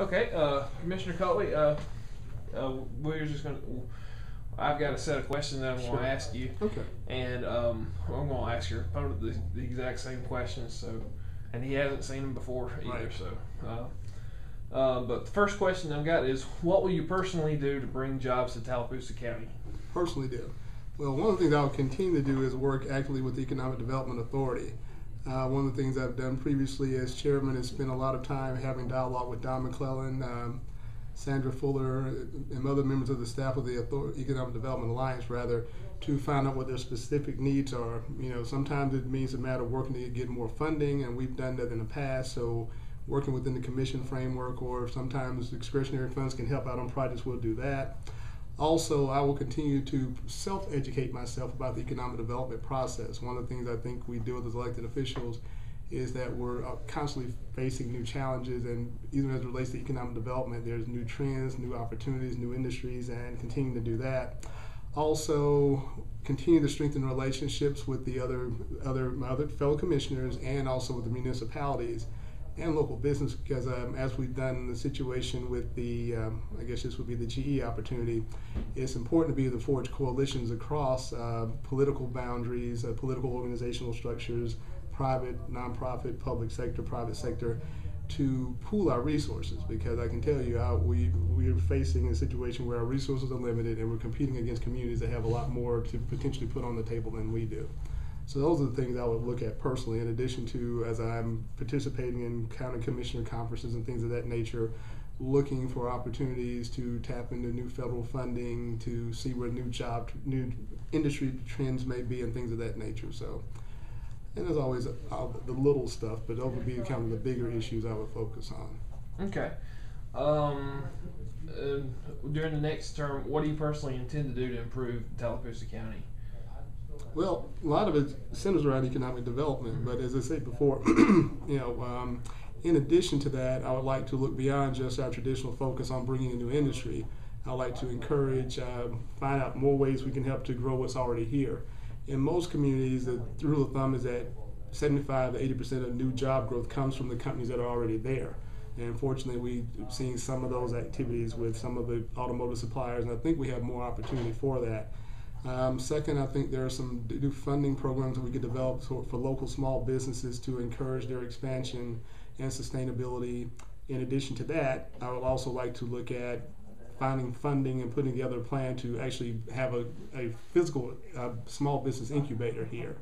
Okay, Commissioner Coley, we're just going to. I've got a set of questions that I'm going Sure. to ask you, Okay. and I'm going to ask your opponent the exact same questions. So, and he hasn't seen them before either. Right. But the first question I've got is, what will you personally do to bring jobs to Tallapoosa County? Personally do. Well, one of the things I will continue to do is work actively with the Economic Development Authority. One of the things I've done previously as chairman is spend a lot of time having dialogue with Don McClellan, Sandra Fuller, and other members of the staff of the Economic Development Alliance, rather, to find out what their specific needs are. Sometimes it means a matter of working to get more funding, and we've done that in the past. So, working within the commission framework, or sometimes discretionary funds can help out on projects, we'll do that. Also, I will continue to self-educate myself about the economic development process. One of the things I think we do as elected officials is that we're constantly facing new challenges, and even as it relates to economic development, there's new trends, new opportunities, new industries, and continuing to do that. Also, continue to strengthen relationships with the my other fellow commissioners, and also with the municipalities and local business, because as we've done in the situation with the, I guess this would be the GE opportunity, it's important to be able to forge coalitions across political boundaries, political organizational structures, private, nonprofit, public sector, private sector, to pool our resources, because I can tell you we are facing a situation where our resources are limited, and we're competing against communities that have a lot more to potentially put on the table than we do. So those are the things I would look at personally, in addition to, as I'm participating in county commissioner conferences and things of that nature, looking for opportunities to tap into new federal funding, to see where new industry trends may be, and things of that nature. So, and there's always the little stuff, but those would be kind of the bigger issues I would focus on. Okay. During the next term, what do you personally intend to do to improve Tallapoosa County? Well, a lot of it centers around economic development, but as I said before, in addition to that, I would like to look beyond just our traditional focus on bringing a new industry. I'd like to encourage, find out more ways we can help to grow what's already here. In most communities, the rule of thumb is that 75 to 80% of new job growth comes from the companies that are already there. And unfortunately, we've seen some of those activities with some of the automotive suppliers, and I think we have more opportunity for that. Second, I think there are some new funding programs that we could develop for local small businesses to encourage their expansion and sustainability. In addition to that, I would also like to look at finding funding and putting together a plan to actually have a physical small business incubator here.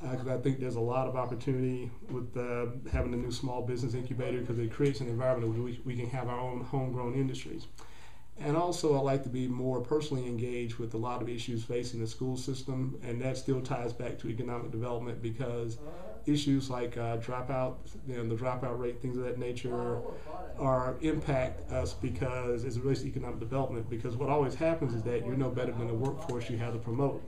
Because I think there's a lot of opportunity with having a new small business incubator, because it creates an environment where we can have our own homegrown industries. And also, I like to be more personally engaged with a lot of issues facing the school system, and that still ties back to economic development, because issues like dropout, the dropout rate, things of that nature, are impact us because as it relates to economic development. Because what always happens is that you're no better than the workforce you have to promote.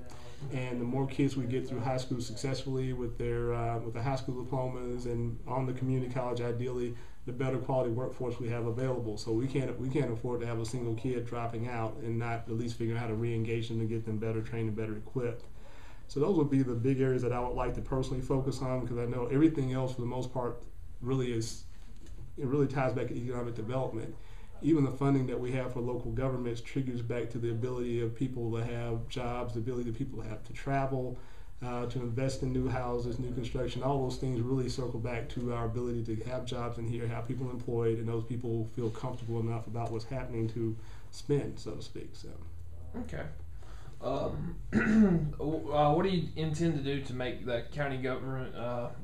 And the more kids we get through high school successfully with the high school diplomas and on the community college, ideally, the better quality workforce we have available. So we can't afford to have a single kid dropping out and not at least figure out how to re-engage them and get them better trained and better equipped. So those would be the big areas that I would like to personally focus on, because I know everything else for the most part really ties back to economic development. Even the funding that we have for local governments triggers back to the ability of people to have jobs, the ability of people to have to travel, to invest in new houses, new construction. All those things really circle back to our ability to have jobs in here, have people employed, and those people feel comfortable enough about what's happening to spend, so to speak. So. Okay. What do you intend to do to make the county government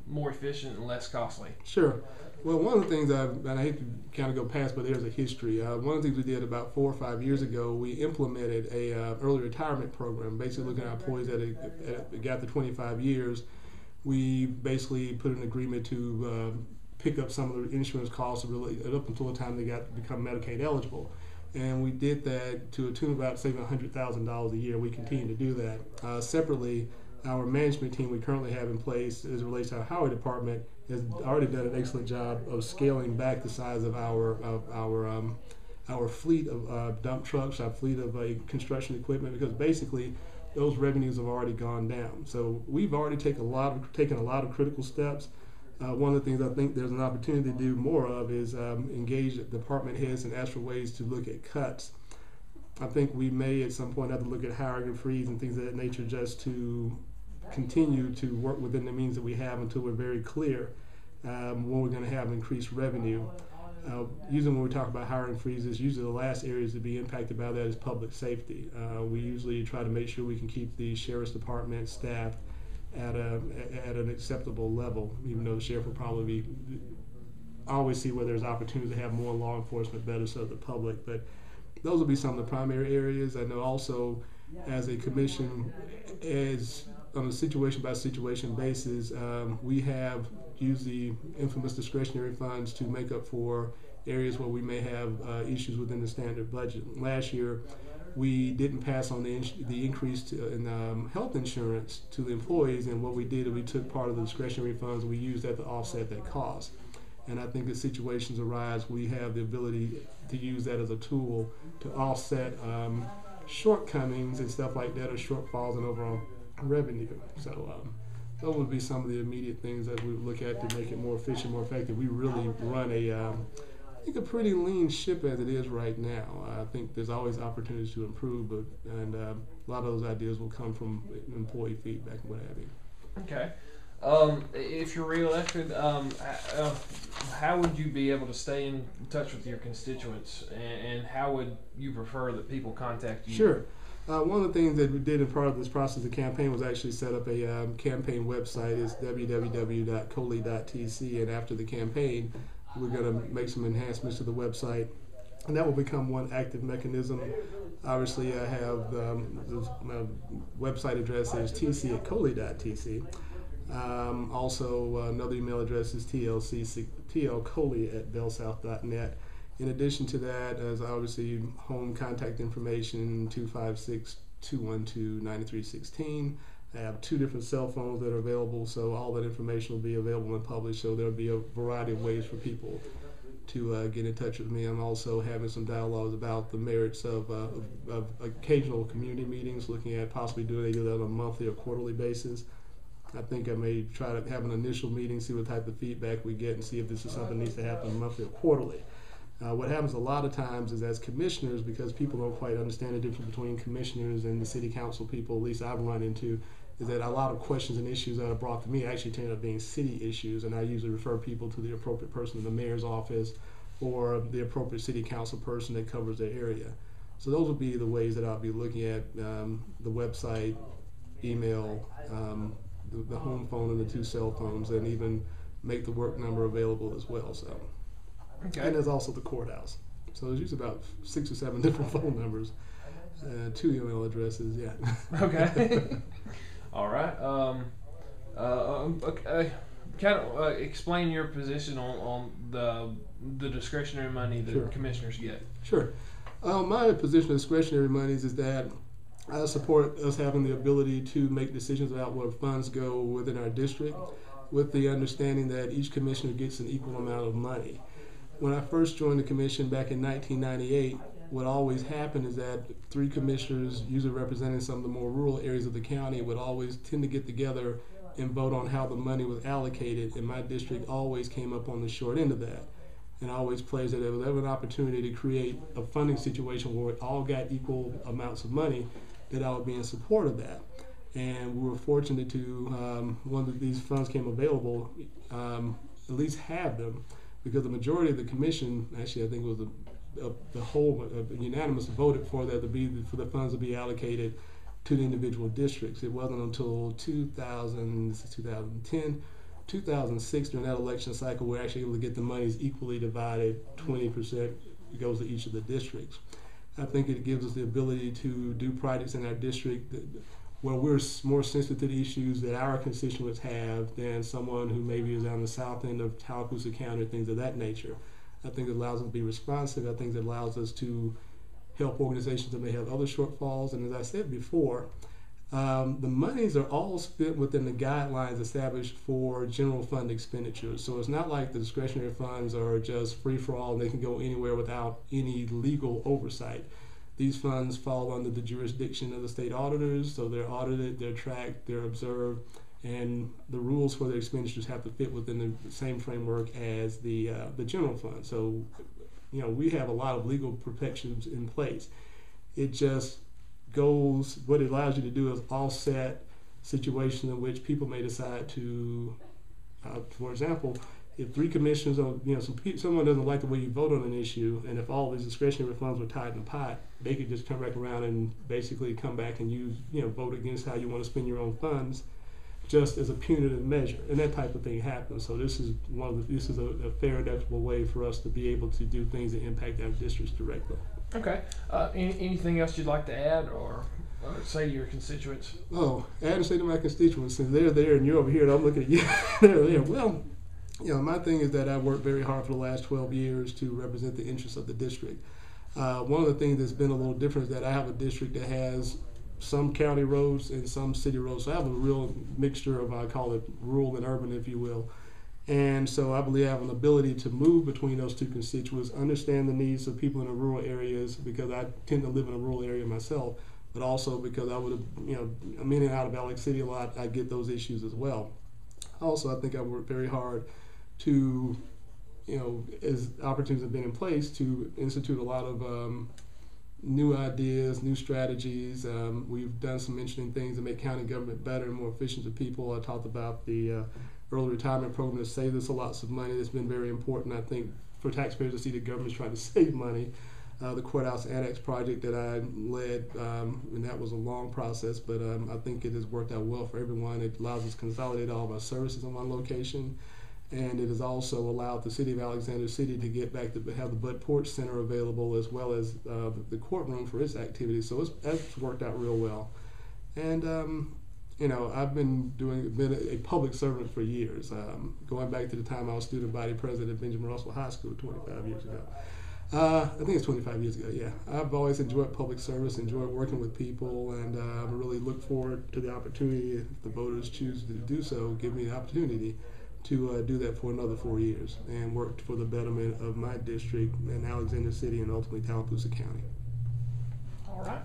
more efficient and less costly? Sure. Well, one of the things and I hate to kind of go past, but there's a history. One of the things we did about 4 or 5 years ago, we implemented a early retirement program, basically looking at our employees that got to 25 years. We basically put an agreement to pick up some of the insurance costs really up until the time they become Medicaid eligible. And we did that to a tune of about saving $100,000 a year. We continue to do that. Separately, our management team we currently have in place, as it relates to our highway department, has already done an excellent job of scaling back the size of our fleet of dump trucks, our fleet of construction equipment, because basically those revenues have already gone down. So we've already taken a lot of critical steps. One of the things I think there's an opportunity to do more of is engage department heads and ask for ways to look at cuts. I think we may at some point have to look at hiring and freeze and things of that nature just to continue to work within the means that we have until we're very clear when we're going to have increased revenue. Usually when we talk about hiring freezes, usually the last areas to be impacted by that is public safety. We usually try to make sure we can keep the sheriff's department staffed at an acceptable level, even though the sheriff will probably always see where there's opportunities to have more law enforcement better serve the public. But those will be some of the primary areas. I know also as a commission, as on a situation by situation basis, we have used the infamous discretionary funds to make up for areas where we may have issues within the standard budget. Last year, we didn't pass on the increase in health insurance to the employees, and what we did is we took part of the discretionary funds and we used that to offset that cost. And I think as situations arise, we have the ability to use that as a tool to offset shortcomings and stuff like that, or shortfalls in overall revenue. So those would be some of the immediate things that we would look at to make it more efficient, more effective. We really run I think a pretty lean ship as it is right now. I think there's always opportunities to improve, and a lot of those ideas will come from employee feedback and what have you. Okay. If you're reelected, how would you be able to stay in touch with your constituents, and how would you prefer that people contact you? Sure. One of the things that we did in part of this process of the campaign was actually set up a campaign website. It's www.coley.tc, and after the campaign, we're going to make some enhancements to the website, and that will become one active mechanism. Obviously, I have my website address is tc@coley.tc. Also, another email address is tlcoley@bellsouth.net. In addition to that, as obviously home contact information, 256-212-9316. I have 2 different cell phones that are available, so all that information will be available and published. So there'll be a variety of ways for people to get in touch with me. I'm also having some dialogues about the merits of occasional community meetings, looking at possibly doing either on a monthly or quarterly basis. I think I may try to have an initial meeting, see what type of feedback we get, and see if this is something that needs to happen monthly or quarterly. What happens a lot of times is as commissioners, because people don't quite understand the difference between commissioners and the city council people, at least I've run into, is that a lot of questions and issues that are brought to me actually turn out being city issues, and I usually refer people to the appropriate person in the mayor's office or the appropriate city council person that covers their area. So those would be the ways that I'll be looking at the website, email, the home phone and the 2 cell phones, and even make the work number available as well. So. Okay. And there's also the courthouse. So there's usually about 6 or 7 different phone numbers, 2 email addresses. Yeah. Okay. All right. Kind of explain your position on the discretionary money that commissioners get. Sure. My position on discretionary monies is that I support us having the ability to make decisions about where funds go within our district, with the understanding that each commissioner gets an equal amount of money. When I first joined the commission back in 1998, what always happened is that 3 commissioners, usually representing some of the more rural areas of the county, would always tend to get together and vote on how the money was allocated, and my district always came up on the short end of that. And I always pledged that there was ever an opportunity to create a funding situation where it all got equal amounts of money, that I would be in support of that. And we were fortunate to, when these funds came available, at least have them, because the majority of the commission, actually I think it was the whole unanimous voted for that for the funds to be allocated to the individual districts. It wasn't until 2010, 2006 during that election cycle we're actually able to get the monies equally divided. 20% goes to each of the districts. I think it gives us the ability to do projects in our district where we're more sensitive to the issues that our constituents have than someone who maybe is on the south end of Tallapoosa County, things of that nature. I think it allows us to be responsive. I think it allows us to help organizations that may have other shortfalls. And as I said before, the monies are all spent within the guidelines established for general fund expenditures. So it's not like the discretionary funds are just free for all and they can go anywhere without any legal oversight. These funds fall under the jurisdiction of the state auditors, so they're audited, they're tracked, they're observed, and the rules for their expenditures have to fit within the same framework as the general fund. So, we have a lot of legal protections in place. It just goes, what it allows you to do is offset situations in which people may decide to, for example, if three commissioners, or someone doesn't like the way you vote on an issue, and if all these discretionary funds were tied in a pot, they could just come back around and basically come back and use, vote against how you want to spend your own funds, just as a punitive measure, and that type of thing happens. So this is a fair and equitable way for us to be able to do things that impact our districts directly. Okay. Anything else you'd like to add or say to your constituents? Oh, add and say to my constituents, since they're there and you're over here and I'm looking at you, they're there. Well, my thing is that I've worked very hard for the last 12 years to represent the interests of the district. One of the things that's been a little different is that I have a district that has some county roads and some city roads. So I have a real mixture of, I call it rural and urban, if you will. And so I believe I have an ability to move between those two constituents, understand the needs of people in the rural areas, because I tend to live in a rural area myself, but also because I would have, I'm in and out of Alex City a lot, I get those issues as well. Also, I think I've worked very hard to, as opportunities have been in place, to institute a lot of new ideas, new strategies. We've done some interesting things to make county government better and more efficient to people. I talked about the early retirement program that saved us lots of money. That's been very important, I think, for taxpayers to see the government's trying to save money. The courthouse annex project that I led, and that was a long process, but I think it has worked out well for everyone. It allows us to consolidate all of our services in one location, and it has also allowed the city of Alexander City to get back to have the Bud Porch Center available, as well as the courtroom for its activities. So that's worked out real well. And I've been a public servant for years, going back to the time I was student body president at Benjamin Russell High School 25 years ago. I think it's 25 years ago, yeah. I've always enjoyed public service, enjoyed working with people, and really look forward to the opportunity, if the voters choose to do so, give me the opportunity to do that for another 4 years and work for the betterment of my district in Alexander City and ultimately Tallapoosa County. All right.